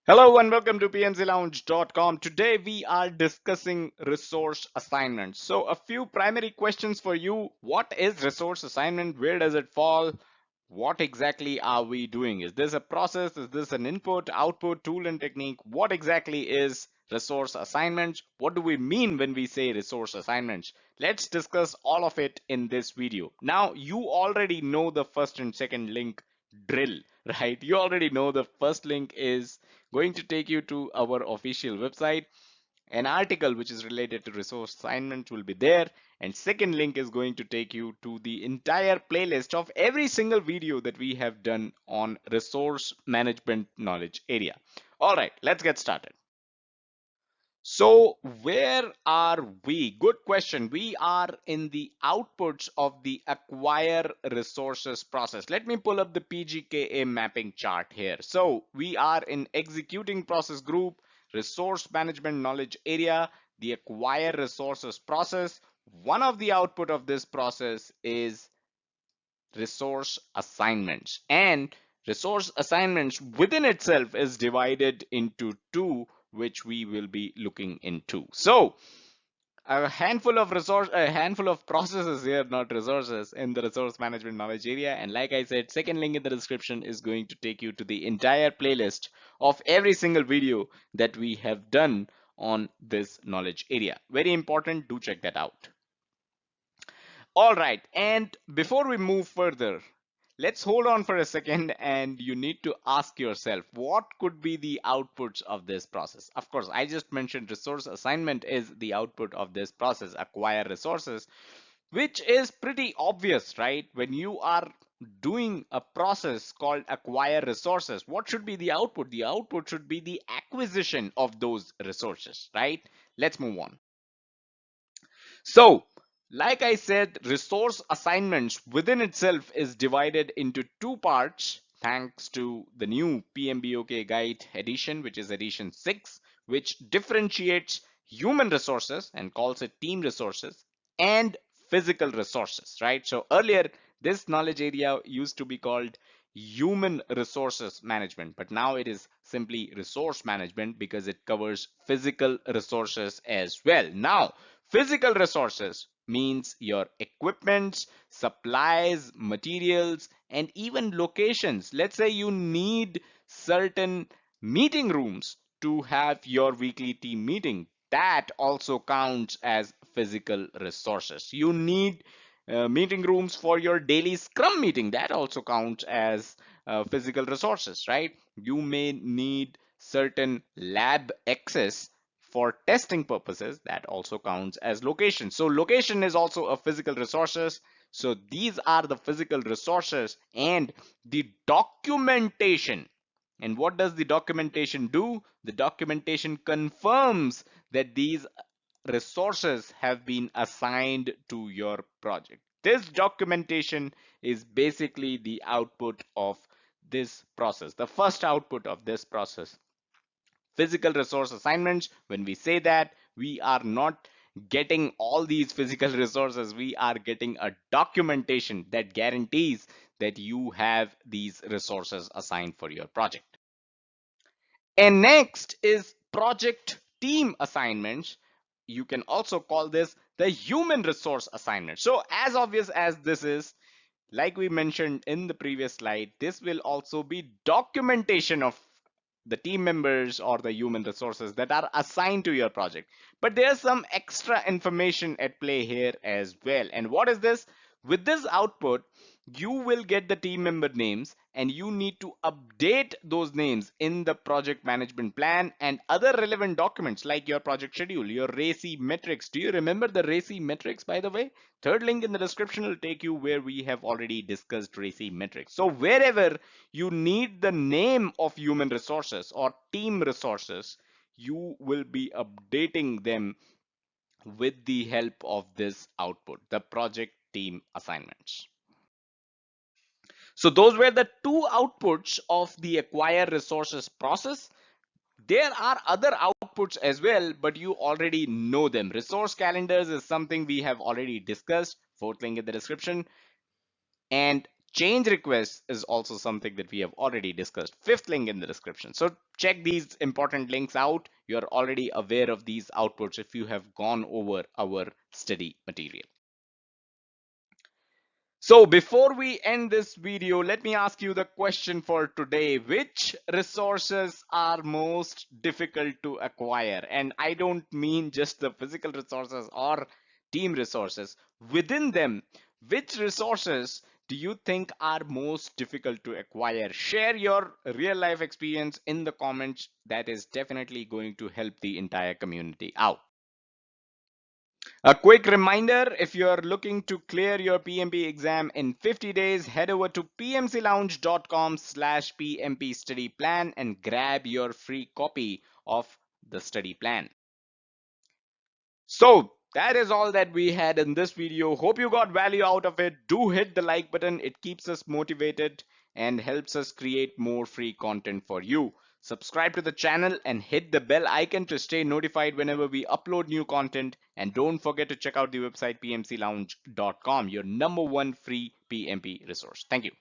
Hello and welcome to pnclounge.com. Today we are discussing resource assignment. So a few primary questions for you. What is resource assignment? Where does it fall? What exactly are we doing? Is this a process? Is this an input, output, tool and technique? What exactly is resource assignment? What do we mean when we say resource assignments? Let's discuss all of it in this video. Now you already know the first and second link drill, right? You already know the first link is going to take you to our official website. An article which is related to resource assignment will be there, and second link is going to take you to the entire playlist of every single video that we have done on resource management knowledge area. All right, let's get started. So where are we? Good question. We are in the outputs of the acquire resources process. Let me pull up the PGKA mapping chart here. So we are in executing process group, resource management knowledge area, the acquire resources process. One of the output of this process is resource assignments, and resource assignments within itself is divided into two, which we will be looking into. So a handful of processes here, not resources, in the resource management knowledge area. And like I said, second link in the description is going to take you to the entire playlist of every single video that we have done on this knowledge area. Very important, do check that out. All right, and before we move further, let's hold on for a second, and you need to ask yourself, what could be the outputs of this process? Of course, I just mentioned resource assignment is the output of this process, acquire resources, which is pretty obvious, right? When you are doing a process called acquire resources, what should be the output? The output should be the acquisition of those resources, right? Let's move on. So, like I said, resource assignments within itself is divided into two parts thanks to the new PMBOK guide edition, which is edition 6, which differentiates human resources and calls it team resources and physical resources, right? So earlier, this knowledge area used to be called human resources management, but now it is simply resource management because it covers physical resources as well. Now, physical resources means your equipments, supplies, materials, and even locations. Let's say you need certain meeting rooms to have your weekly team meeting. That also counts as physical resources. You need meeting rooms for your daily scrum meeting. That also counts as physical resources, right? You may need certain lab access for testing purposes. That also counts as location. So location is also a physical resources. So these are the physical resources, and the documentation. And what does the documentation do? The documentation confirms that these resources have been assigned to your project. This documentation is basically the output of this process, the first output of this process. Physical resource assignments, when we say that, we are not getting all these physical resources, we are getting a documentation that guarantees that you have these resources assigned for your project. And next is project team assignments. You can also call this the human resource assignment. So as obvious as this is, like we mentioned in the previous slide, this will also be documentation of the team members or the human resources that are assigned to your project. But there's some extra information at play here as well. And what is this? With this output, you will get the team member names, and you need to update those names in the project management plan and other relevant documents like your project schedule, your RACI metrics. Do you remember the RACI metrics, by the way? Third link in the description will take you where we have already discussed RACI metrics. So wherever you need the name of human resources or team resources, you will be updating them with the help of this output, the project team assignments. So those were the two outputs of the acquire resources process. There are other outputs as well, but you already know them. Resource calendars is something we have already discussed. Fourth link in the description. And Change requests is also something that we have already discussed. Fifth link in the description. So check these important links out. You're already aware of these outputs if you have gone over our study material. So before we end this video, let me ask you the question for today. Which resources are most difficult to acquire? And I don't mean just the physical resources or team resources. Within them, which resources do you think are most difficult to acquire? Share your real life experience in the comments. That is definitely going to help the entire community out. A quick reminder, if you're looking to clear your PMP exam in 50 days, head over to pmclounge.com/PMP study plan and grab your free copy of the study plan. So that is all that we had in this video. Hope you got value out of it. Do hit the like button. It keeps us motivated and helps us create more free content for you. Subscribe to the channel and hit the bell icon to stay notified whenever we upload new content. And don't forget to check out the website pmclounge.com, your #1 free PMP resource. Thank you.